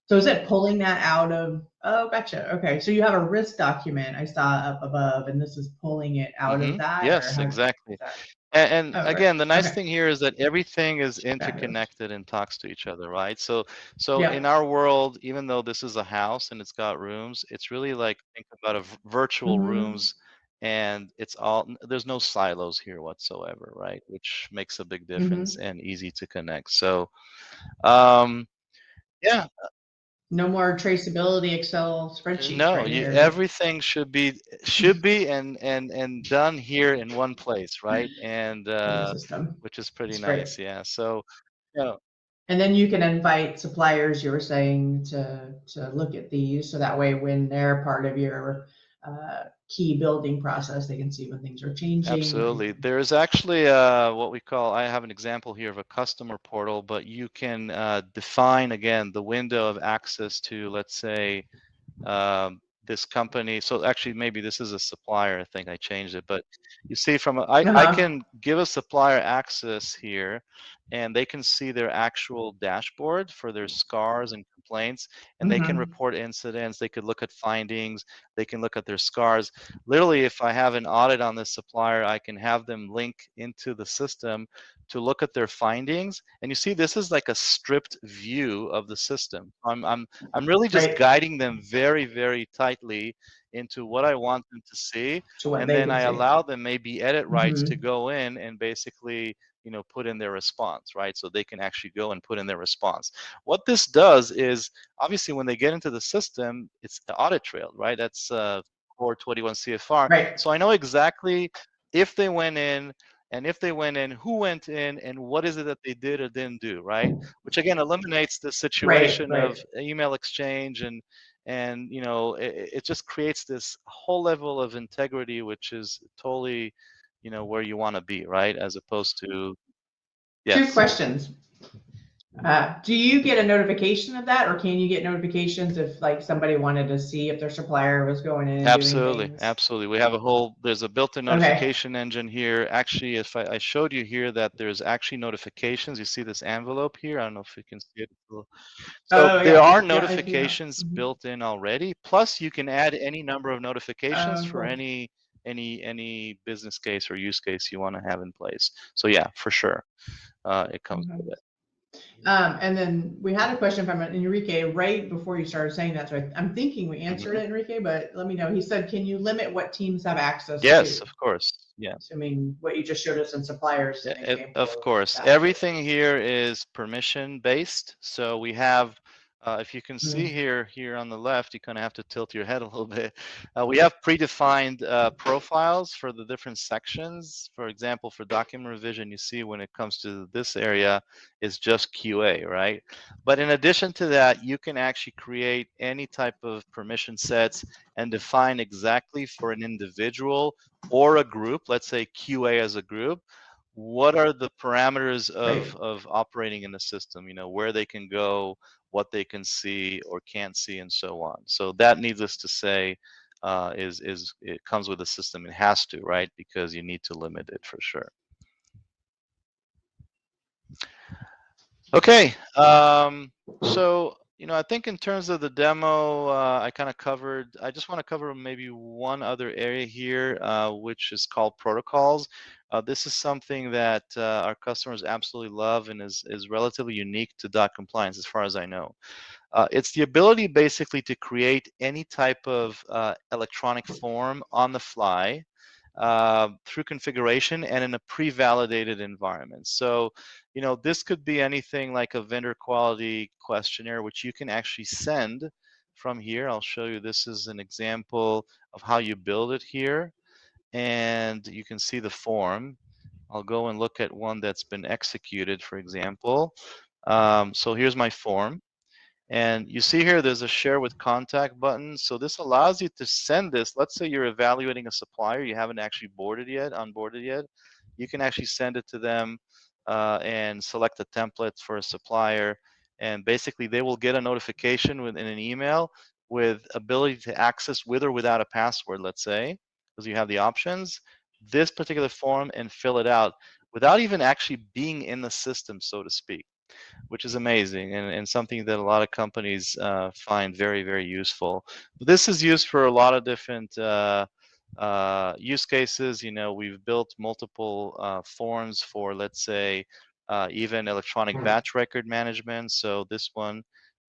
S1: So is it pulling that out of? Oh, gotcha. Okay, so you have a risk document I saw up above, and this is pulling it out of that, or
S2: Yes,
S1: how?
S2: exactly.
S1: That?
S2: And
S1: Oh, great.
S2: again, the nice
S1: Okay,
S2: thing here is that everything is
S1: fabulous.
S2: interconnected and talks to each other, right? So in
S1: Yep.
S2: our world, even though this is a house and it's got rooms, it's really like think about virtual
S1: Mm-hmm.
S2: rooms, and there's no silos here whatsoever, right? Which makes a big difference
S1: Mm-hmm.
S2: and easy to connect. So um, yeah,
S1: No more traceability Excel spreadsheets
S2: no,
S1: right here.
S2: everything should be and done here in one place, right? And
S1: In the system.
S2: which is pretty
S1: It's great.
S2: nice, yeah. So, yeah,
S1: And then you can invite suppliers, you were saying, to look at these, so that way when they're part of your key building process, they can see when things are changing.
S2: absolutely.
S1: And
S2: There's actually what we call, I have an example here of a customer portal, but you can define again the window of access to, let's say, this company. So actually, maybe this is a supplier. I think I changed it, but you see, I
S1: uh-huh.
S2: can give a supplier access here, and they can see their actual dashboard for their scars and complaints, and they can
S1: Mm-hmm.
S2: report incidents. They could look at findings. They can look at their scars. Literally, if I have an audit on this supplier, I can have them link into the system to look at their findings. And you see, this is like a stripped view of the system. I'm really just
S1: Right.
S2: guiding them very, very tightly into what I want them to see.
S1: To what
S2: And
S1: they
S2: then
S1: can
S2: I
S1: see.
S2: allow them maybe edit rights to
S1: Mm-hmm.
S2: go in and basically, put in their response, right? So they can actually go and put in their response. What this does is obviously when they get into the system, it's the audit trail, right? That's core 21 CFR.
S1: Right.
S2: So I know exactly if they went in, and if they went in, who went in, and what is it that they did or didn't do, right? Which again eliminates the
S1: Right.
S2: situation of
S1: Right.
S2: email exchange and it just creates this whole level of integrity, which is totally where you want to be, right? As opposed to
S1: Two
S2: yes.
S1: questions. Do you get a notification of that, or can you get notifications if like somebody wanted to see if their supplier was going in and doing
S2: Absolutely,
S1: things?
S2: absolutely. There's a built-in
S1: Okay.
S2: notification engine here. Actually, if I showed you here that there's actually notifications, you see this envelope here. I don't know if you can see it. So
S1: Oh
S2: there
S1: yeah.
S2: are
S1: Yeah, I see that.
S2: notifications
S1: Mm-hmm.
S2: built in already. Plus, you can add any number of notifications
S1: Oh,
S2: for
S1: cool.
S2: any business case or use case you want to have in place. So yeah, for sure, it comes
S1: Okay.
S2: with it.
S1: And then we had a question from Enrique right before you started saying that. So I'm thinking we answered
S2: Mhm.
S1: it, Enrique, but let me know. He said, can you limit what teams have access
S2: Yes,
S1: to?
S2: of course. Yeah.
S1: Assuming what you just showed us in suppliers is
S2: Yeah,
S1: an example
S2: of
S1: of
S2: course.
S1: that. So,
S2: Everything here is permission based. So we have, if you can see
S1: mm,
S2: here on the left, you kind of have to tilt your head a little bit. We have predefined profiles for the different sections. For example, for document revision, you see when it comes to this area, it's just QA, right? But in addition to that, you can actually create any type of permission sets and define exactly for an individual or a group, let's say QA as a group, what are the parameters
S1: great.
S2: of operating in the system, where they can go, what they can see or can't see, and so on. So that, needless to say, is it comes with the system. It has to, right? Because you need to limit it for sure. Okay, so I think in terms of the demo, I kind of covered. I just want to cover maybe one other area here, which is called protocols. This is something that our customers absolutely love and is relatively unique to dot compliance, as far as I know. It's the ability basically to create any type of electronic form on the fly through configuration and in a pre-validated environment. So, this could be anything like a vendor quality questionnaire, which you can actually send from here. I'll show you. This is an example of how you build it here, and you can see the form. I'll go and look at one that's been executed, for example. So here's my form. And you see here, there's a share with contact button. So this allows you to send this. Let's say you're evaluating a supplier, you haven't actually onboarded yet. You can actually send it to them and select a template for a supplier. And basically, they will get a notification within an email with ability to access with or without a password, let's say, because you have the options, this particular form and fill it out without even actually being in the system, so to speak, which is amazing and something that a lot of companies find very, very useful. But this is used for a lot of different use cases. You know, we've built multiple forms for, let's say, even electronic batch record management. So this one,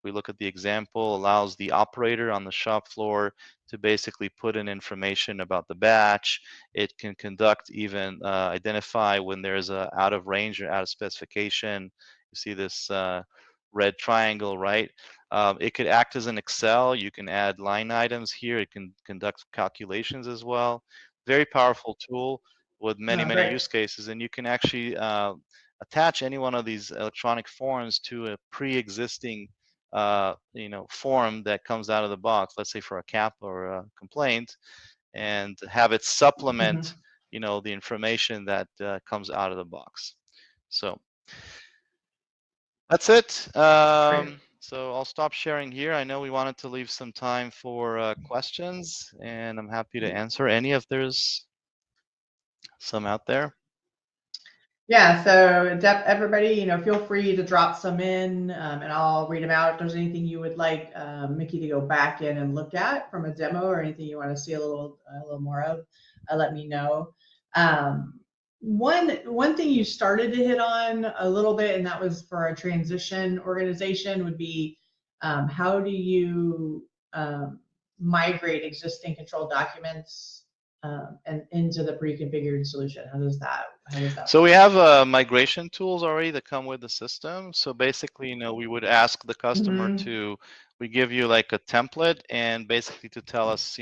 S2: we look at the example, allows the operator on the shop floor to basically put in information about the batch. It can conduct, even identify when there's a out of range or out of specification. You see this red triangle, right? It could act as an Excel. You can add line items here. It can conduct calculations as well. Very powerful tool with many,
S1: Oh,
S2: many
S1: great.
S2: use cases. And you can actually attach any one of these electronic forms to a pre-existing form that comes out of the box, let's say for a CAP or a complaint, and have it supplement,
S1: Hmm.
S2: the information that comes out of the box. So that's it.
S1: Great.
S2: So I'll stop sharing here. I know we wanted to leave some time for questions, and I'm happy to answer any if there's some out there.
S1: Yeah, so everybody, feel free to drop some in, and I'll read them out. If there's anything you would like Mickey to go back in and look at from a demo, or anything you want to see a little more of, let me know. One thing you started to hit on a little bit, and that was for a transition organization, would be how do you migrate existing control documents and into the pre-configured solution? How does that
S2: So we
S1: work?
S2: have migration tools already that come with the system. So basically, we would ask the customer
S1: Mm-hmm.
S2: to, we give you like a template and basically to tell us,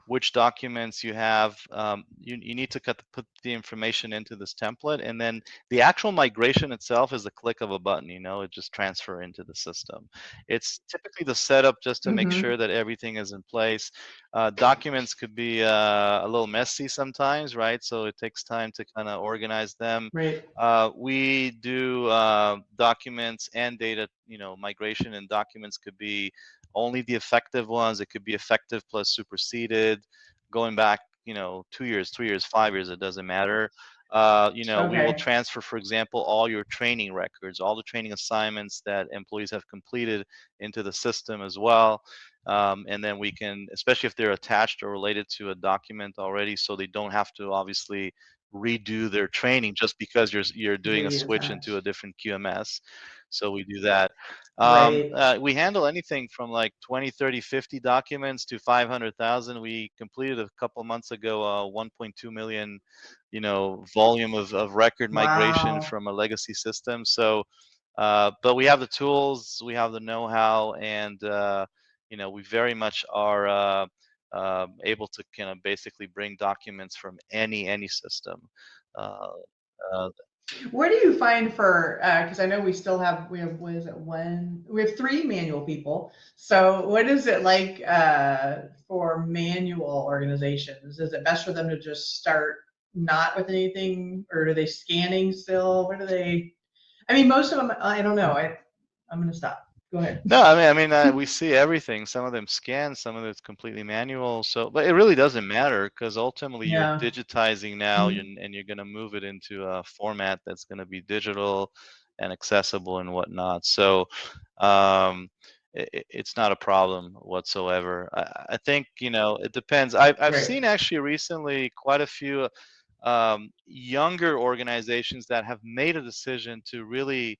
S2: which documents you have. You need to put the information into this template, and then the actual migration itself is the click of a button. It just transfer into the system. It's typically the setup just to make
S1: Mm-hmm.
S2: sure that everything is in place. Documents could be a little messy sometimes, right? So it takes time to kind of organize them.
S1: Right.
S2: We do documents and data, migration, and documents could be only the effective ones. It could be effective plus superseded, going back, 2 years, 3 years, 5 years, it doesn't matter. We will
S1: Okay.
S2: transfer, for example, all your training records, all the training assignments that employees have completed into the system as well. And then we can, especially if they're attached or related to a document already, so they don't have to obviously redo their training just because you're doing a switch into a
S1: Reattach.
S2: different QMS. So we do that.
S1: Right.
S2: We handle anything from like 20, 30, 50 documents to 500,000. We completed a couple months ago 1.2 million, volume of record migration
S1: Wow.
S2: from a legacy system. So, but we have the tools, we have the know-how, and we very much are able to kind of basically bring documents from any system. Uh, uh,
S1: What do you find for, because I know we have, what is it, we have three manual people. So what is it like for manual organizations? Is it best for them to just start not with anything, or are they scanning still? What are they? I mean, most of them, I don't know. I'm going to stop. Go ahead.
S2: No, we see everything. Some of them scan, some of it's completely manual. So, but it really doesn't matter because ultimately you're
S1: Yeah.
S2: digitizing now,
S1: Mhm.
S2: and you're going to move it into a format that's going to be digital and accessible and whatnot. So, um, it's not a problem whatsoever. I think, it depends. I've
S1: Great.
S2: seen actually recently quite a few younger organizations that have made a decision to really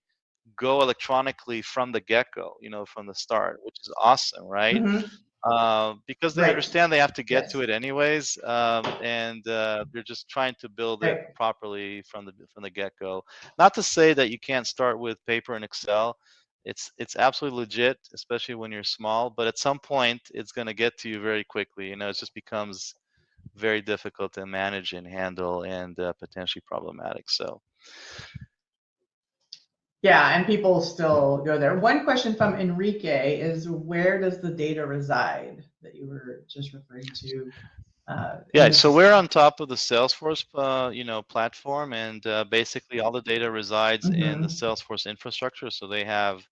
S2: go electronically from the get-go, from the start, which is awesome, right?
S1: Hmm.
S2: Because they
S1: Right.
S2: understand they have to get to
S1: Yes.
S2: it anyways, and they're just trying to build it
S1: Right.
S2: properly from the get-go. Not to say that you can't start with paper and Excel. It's absolutely legit, especially when you're small. But at some point, it's going to get to you very quickly. It just becomes very difficult to manage and handle, and potentially problematic. So.
S1: Yeah, and people still go there. One question from Enrique is, where does the data reside that you were just referring to?
S2: Yeah, so we're on top of the Salesforce, platform, and basically all the data resides in the Salesforce infrastructure. So they have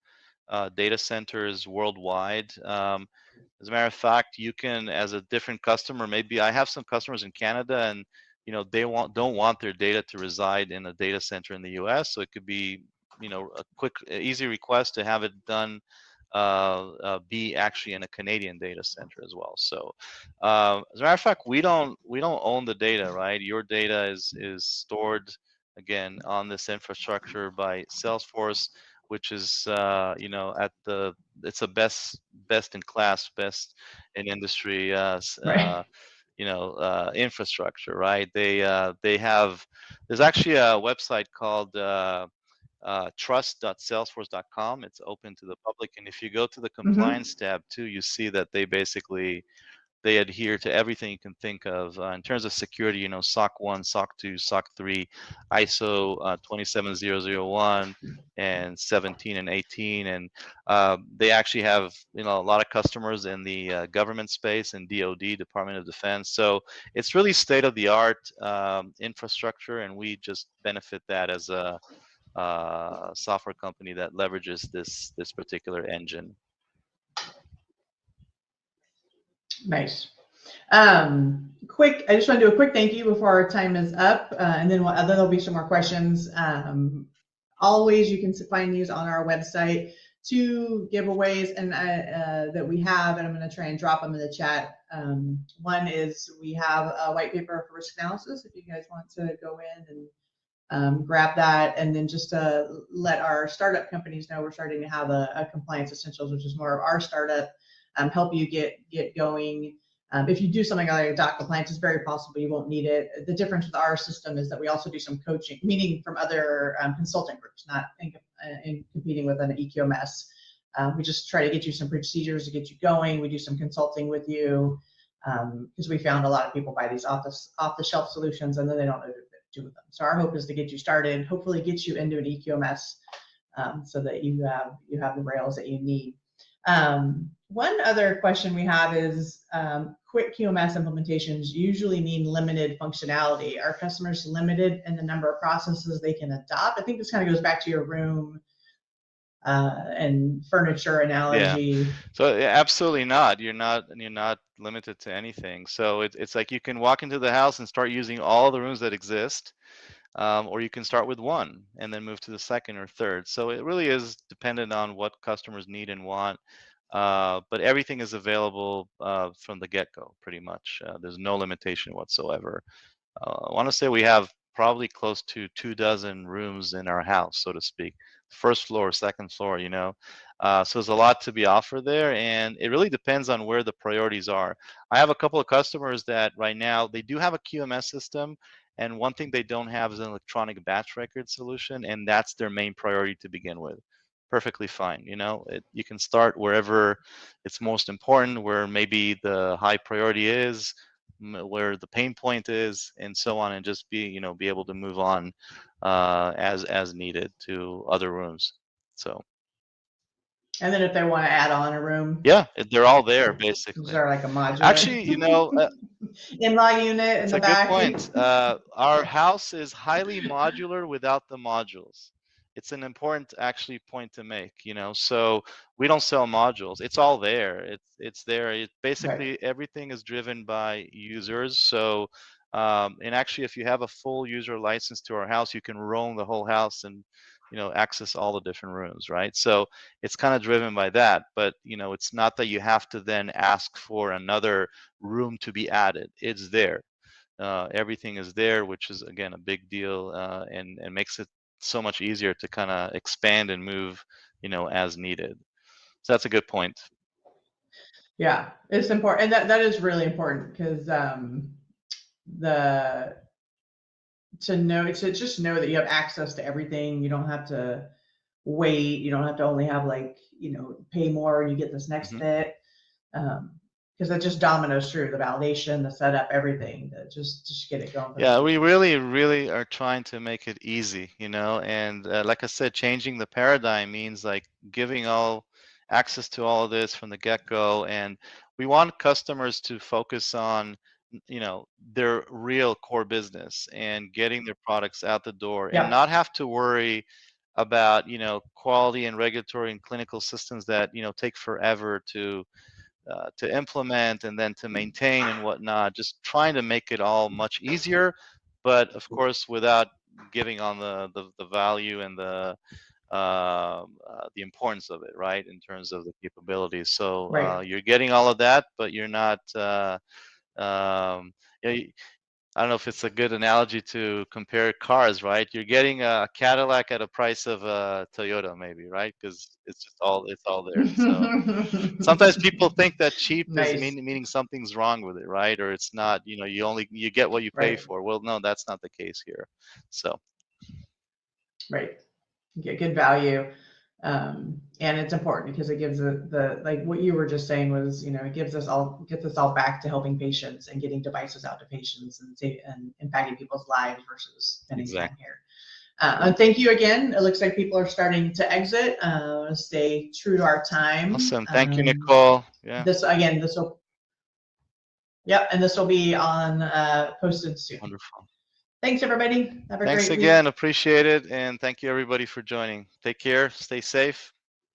S2: data centers worldwide. As a matter of fact, you can, as a different customer, maybe I have some customers in Canada, and they don't want their data to reside in a data center in the U.S. So it could be, a quick, easy request to have it done. Be actually in a Canadian data center as well. So, as a matter of fact, we don't own the data, right? Your data is stored again on this infrastructure by Salesforce, which is it's a best in class, best in industry,
S1: Right.
S2: infrastructure, right? They have, there's actually a website called trust.salesforce.com. It's open to the public, and if you go to the compliance tab too, you see that they adhere to everything you can think of in terms of security. SOC 1, SOC 2, SOC 3, ISO 27001 and 17 and 18, and they actually have a lot of customers in the government space and DoD, Department of Defense. So it's really state of the art infrastructure, and we just benefit that as a software company that leverages this particular engine.
S1: Nice. I just want to do a quick thank you before our time is up, and then there'll be some more questions. Always, you can find these on our website. 2 giveaways and that we have, and I'm going to try and drop them in the chat. One is we have a white paper for risk analysis, if you guys want to go in and grab that, and then just to let our startup companies know we're starting to have a compliance essentials, which is more of our startup, help you get going. If you do something like doc compliance, it's very possible you won't need it. The difference with our system is that we also do some coaching, meaning from other consulting groups, not in competing with an eQMS. We just try to get you some procedures to get you going. We do some consulting with you because we found a lot of people buy these off-the-shelf solutions and then they don't know what to do with them. So our hope is to get you started, hopefully get you into an eQMS so that you have the rails that you need. One other question we have is, quick QMS implementations usually mean limited functionality. Are customers limited in the number of processes they can adopt? I think this kind of goes back to your room and furniture analogy.
S2: Yeah. So absolutely not. You're not limited to anything. So it's like you can walk into the house and start using all the rooms that exist. Or you can start with one and then move to the second or third. So it really is dependent on what customers need and want. But everything is available from the get-go, pretty much. There's no limitation whatsoever. I want to say we have probably close to 24 rooms in our house, so to speak. First floor, second floor, so there's a lot to be offered there, and it really depends on where the priorities are. I have a couple of customers that right now, they do have a QMS system, and one thing they don't have is an electronic batch record solution, and that's their main priority to begin with. Perfectly fine. You can start wherever it's most important, where maybe the high priority is, where the pain point is, and so on, and just be able to move on as needed to other rooms. So.
S1: And then if they want to add on a room,
S2: yeah, they're all there basically.
S1: is there like a modular?
S2: Actually,
S1: in-law unit in the back.
S2: It's a good point. Our house is highly modular without the modules. It's an important actually point to make. So we don't sell modules. It's all there. It's there. Basically right. Everything is driven by users. So and actually, if you have a full user license to our house, you can roam the whole house and access all the different rooms, right? So it's kind of driven by that, but it's not that you have to then ask for another room to be added. It's there. Everything is there, which is again a big deal, and makes it so much easier to kind of expand and move, as needed. So that's a good point.
S1: Yeah, it's important, and that is really important because to just know that you have access to everything. You don't have to wait. You don't have to only have pay more and you get this next bit. because it just dominoes through the validation, the setup, everything. To just get it going.
S2: Yeah, we really are trying to make it easy, you know, and like I said, changing the paradigm means like giving all access to all of this from the get-go, and we want customers to focus on, you know, their real core business and getting their products out the door and
S1: Yep.
S2: not have to worry about, you know, quality and regulatory and clinical systems that, you know, take forever to implement and then to maintain and whatnot, just trying to make it all much easier, but of course without giving on the value and the importance of it, right, in terms of the capabilities. So
S1: Right.
S2: you're getting all of that, but you're not. Yeah, I don't know if it's a good analogy to compare cars, right? You're getting a Cadillac at a price of a Toyota, maybe, right? Because it's all there. So sometimes people think that cheap is
S1: Nice.
S2: meaning something's wrong with it, right? Or it's not, you know, you get what you pay
S1: Right.
S2: for. Well, no, that's not the case here. So
S1: Right. You get good value. And it's important because it gives the like what you were just saying was, you know, it gets us all back to helping patients and getting devices out to patients and impacting people's lives versus spending time
S2: exactly.
S1: here. And thank you again. It looks like people are starting to exit. Stay true to our time.
S2: Awesome. Thank you, Nicolle. Yeah.
S1: This will. Yep, and this will be on posted soon.
S2: Wonderful.
S1: Thanks, everybody. Have a
S2: Thanks
S1: great
S2: again.
S1: week.
S2: Appreciate it. And thank you, everybody, for joining. Take care. Stay safe.